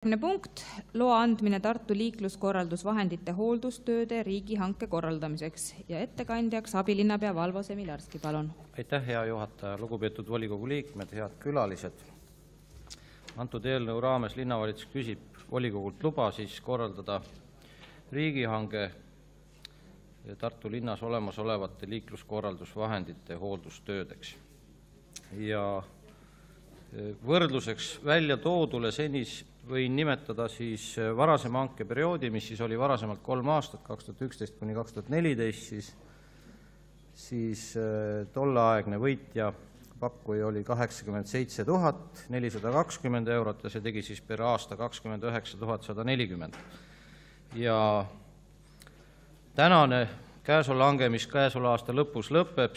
Punkt, loa andmine Tartu liikluskorraldusvahendite hooldustööde riigihanke korraldamiseks ja ettekandjaks abilinnapea Valvo Semilarski, palun. Aitäh, hea juhataja, lugupeetud volikogu liikmed, head külalised. Antud eelnõu raames linnavalitsus küsib volikogult luba korraldada riigihange Tartu linnas olemasolevate liikluskorraldusvahendite hooldustöödeks. Ja võrdluseks välja toodule senis võin nimetada varasema hankeperioodi, mis oli varasemalt 3 aastat, 2011 kuni 2014, siis tolleaegne võitja pakkuja oli 87 420 eurot ja see tegi per aasta 29 140. Ja tänane käesolev hange, mis käesoleva aasta lõpus lõpeb,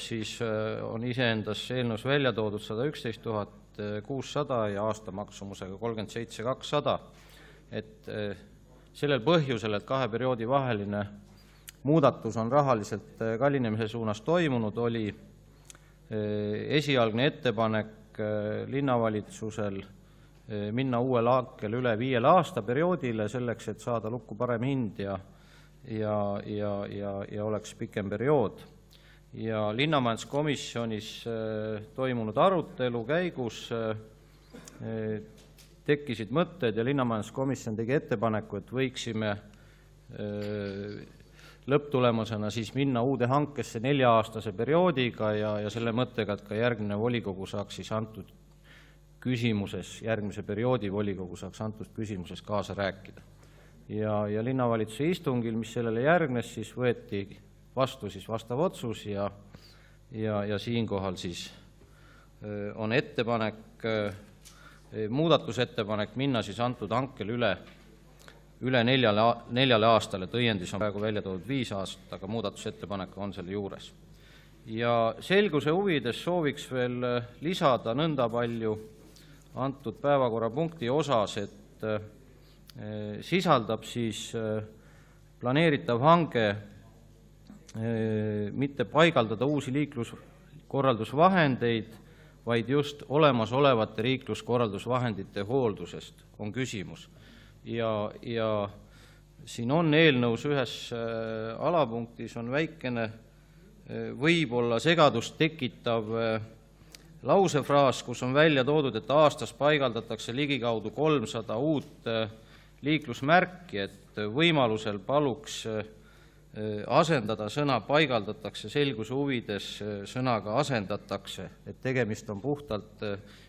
on iseendas eelnõus välja toodud 111 600 ja aastamaksumusega 37 200. Et sellel põhjusel, et 2 perioodi vaheline muudatus on rahaliselt kallinemise suunas toimunud, oli esialgne ettepanek linnavalitsusel minna uuel hankel üle 5 aasta perioodile selleks, et saada lukku parem hind ja oleks pikem periood. Ja linnamajanduskomisjonis toimunud arutelu käigus tekkisid mõtted ja linnamajanduskomisjon tegi ettepaneku, et võiksime lõpptulemusena minna uude hankesse 4-aastase perioodiga ja selle mõttega, et ka järgmine volikogu saaks antud küsimuses, järgmise perioodi volikogu saaks antud küsimuses kaasa rääkida. Ja linnavalitsuse istungil, mis sellele järgnes, võeti vastu vastav otsus ja siinkohal on ettepanek, muudatusettepanek minna antud hankel üle 4 aastale. Õiendis on praegu välja toodud 5 aastat, aga muudatusettepanek on selle juures. Ja selguse huvides sooviks veel lisada nõnda palju antud päevakorrapunkti osas, et sisaldab planeeritav hange mitte paigaldada uusi liikluskorraldusvahendeid, vaid just olemasolevate liikluskorraldusvahendite hooldusest on küsimus. Ja siin on eelnõus ühes alapunktis on väikene võib-olla segadust tekitav lausefraas, kus on välja toodud, et aastas paigaldatakse ligikaudu 300 uut liiklusmärki, et võimalusel paluks asendada sõna paigaldatakse selguse huvides sõnaga asendatakse, et tegemist on puhtalt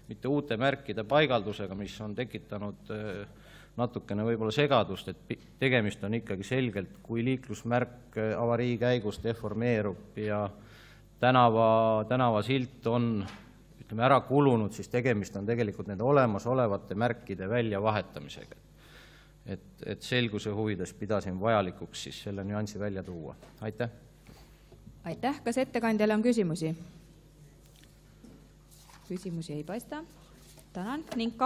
mitte uute märkide paigaldusega, mis on tekitanud natukene võib-olla segadust, et tegemist on ikkagi selgelt, kui liiklusmärk avarii käigus deformeerub ja tänavasilt on ära kulunud, siis tegemist on tegelikult nende olemasolevate märkide väljavahetamisega. Et selguse huvides pidasin vajalikuks selle nüansi välja tuua. Aitäh! Aitäh! Kas ettekandjale on küsimusi? Küsimusi ei paista. Tänan ning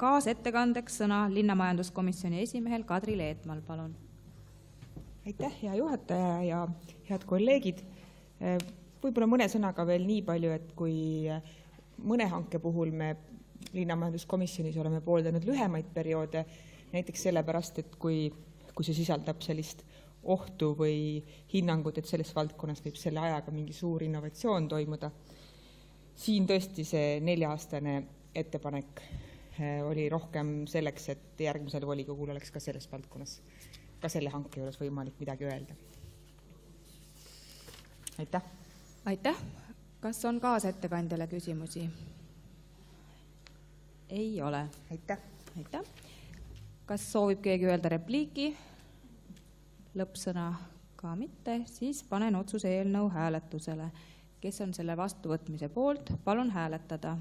kaasettekandeks sõna linnamajanduskomisjoni esimehel Kadri Leetmal, palun. Aitäh, hea juhataja ja head kolleegid. Võib-olla mõne sõnaga veel nii palju, et kui mõne hanke puhul me linnamajanduskomisjonis oleme pooldanud lühemaid perioode, näiteks sellepärast, et kui see sisaldab sellist ohtu või hinnangut, et selles valdkonnas võib selle ajaga mingi suur innovatsioon toimuda. Siin tõesti see 4-aastane ettepanek oli rohkem selleks, et järgmisel volikogul oleks ka selles valdkonnas, ka selle hanke juures võimalik midagi öelda. Aitäh! Aitäh! Kas on kaasettekandjale küsimusi? Ei ole. Aitäh! Aitäh! Kas soovib keegi öelda repliiki? Lõppsõna ka mitte, siis panen otsuse eelnõu hääletusele. Kes on selle vastuvõtmise poolt? Palun hääletada.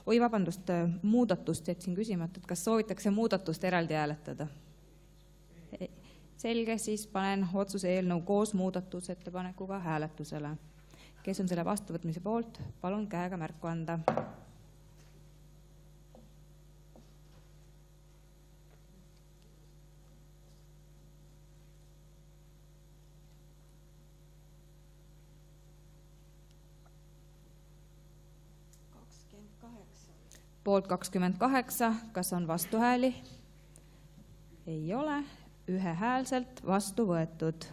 Vabandust, muudatust jätsin küsimata, et kas soovitakse muudatust eraldi hääletada? Selge, siis panen otsuse eelnõu koos muudatusettepanekuga hääletusele. Kes on selle vastuvõtmise poolt? Palun käega märku anda. Poolt 28, kas on vastuhääli? ei ole, ühehäälselt vastu võetud.